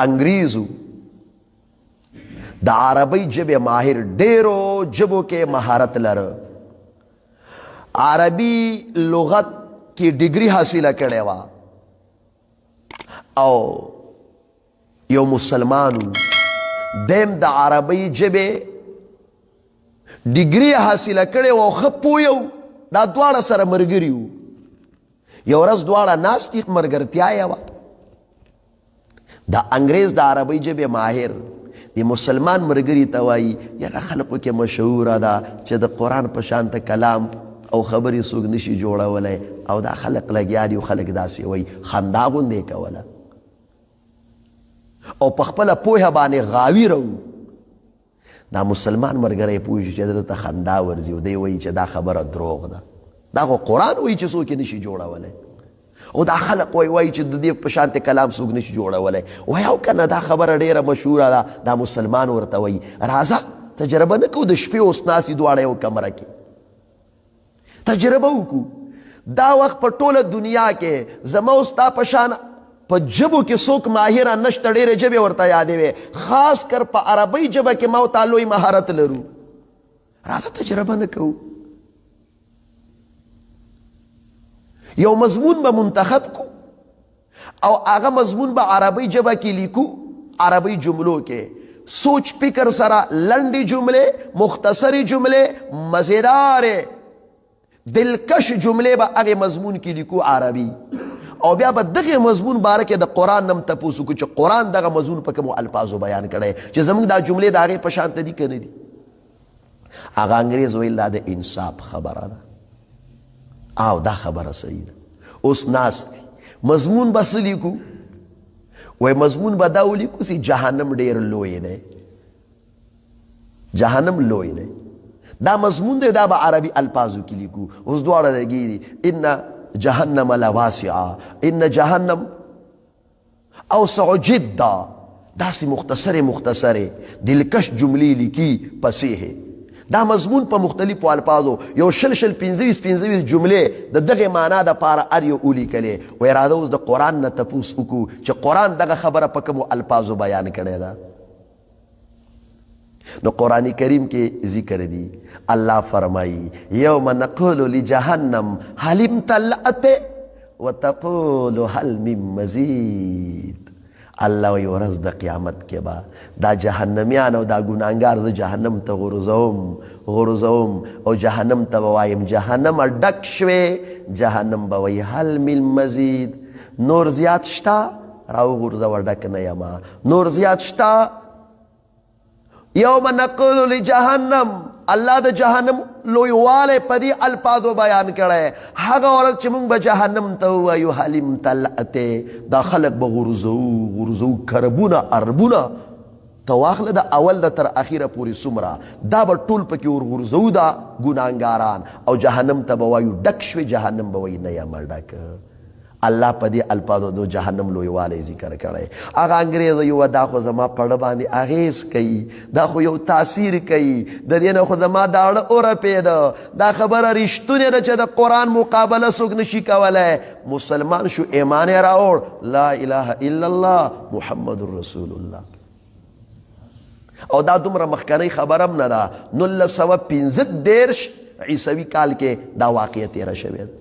انگریزو دا عربی جب ماہر ډیرو جبو کے مہارت لر عربی لغت کی ڈگری حاصل کرے وا او یو مسلمانو دیم دا عربی جب ڈگری حاصل کرے و خپویو دا دواړه سره مرګریو یو ورځ دواړه ناستیق مرګرتیا وا دا انګریز دا عربی جب ماهر دی مسلمان مرګری ته وایي یاره خلقو کې مشهور ده چې د قرآن په شان ته کلام او خبرې څوک نشي جوړولی او دا خلق لګیا دي او خلق داسې وایي خندا غوندې کوله او په خپله پوهه باندې غاوي رو دا مسلمان مرګری پوه شو چې دلته خندا ورځي او دی وایي چې دا خبره دروغ ده دا خو قرآن وایي چې څوک یې نشي جوړولی او دا خلق وایي چې د دې په شان ته کلام څوک نشي جوړولی وایي او که نه دا خبره ډېره مشهوره ده دا مسلمان ورته وایي راځه تجربه نه کوو د شپې اوس ناستې دواړه یو کمره کې تجربه وکړو دا وخت په ټوله دنیا کې زما او ستا په شان په جبو کې څوک ماهره نشته ډېرې ژبې ورته یادې وې خاص کر په عربۍ ژبه کې ما ورته لوی مهارت لرو راځه تجربه نه کوو یو مضمون به منتخب کو او هغه مضمون به عربی ژبه کې لیکو عربی جملو کې سوچ فکر سره لنډې جملې مختصرې جملې مزیدار دلکش جملې به هغه مضمون کې لیکو عربي او بیا به دغه مضمون باره کې د قرآن نم تپوس وکړو چې قرآن دغه مضمون په کومو الفاظو بیان کړی چې زموږ دا جملې د هغې په شان ته دي که نه دي هغه انګریز ویل دا د انصاف خبره ده او دا خبره صحیح ده اوس ناست دي مضمون به څه لیکو وای مضمون به دا ولیکو چې جهنم ډېر لوی دی جهنم لوی دی دا مضمون دی دا به عربي الفاظو کې لیکو اوس دواړه لګي دي ان جهنم لواسعه ان جهنم اوسع جدا داسې مختصره دلکش جملې لیکي پسې دا مضمون په مختلفو الفاظو یو شل 15 جملې د دغه معنا د پاره ار یو ولیکلې وای راځه اوس د قرآن نه تپوس وکړو چې قرآن دغه خبره په کومو الفاظو بیان کړې ده نو قرآن کریم کې ذکر دی الله فرمایي یوم نقول لجهنم هل امتلأت وتقول هل من مزید الله وی ورځ د قیامت کې با دا جهنميان او دا ګناهګار زه جهنم ته غورځوم او جهنم ته وایم جهنم ډک شوی جهنم به وی هل من مزید نور زیات شتا راو غورځوه ډک نه یما نور زیات شتا یوم نقول لجهنم الله د جهنم لویواله په دې الفاظو بیان کړی هغه ورځ چې موږ به جهنم ته ووایو هل امتلأت دا خلق به غورځو کربونه اربونه ته واخله د اول د تر اخیره پورې څومره دا به ټول پکې ورغورځو دا ګناهګاران او جهنم ته به وایو ډک شوې جهنم به وایي نه یم ډک الله په دې الفاظو د جهنم لویوالی ذکر کړی هغه انګریز یو دا خو زما پړه باندې اغیز کوي دا خو یو تاثیر کوي د دې نه خو زما داړه اورپېده دا خبره رښتونې ده چې د قرآن مقابله څوک نشي کولی مسلمان شو ایمان یې راوړ لا اله الا الله محمد رسول الله او دا دومره مخکنی خبره هم نه ده 1915 عیسوي کال کې دا واقعه تیره شوې ده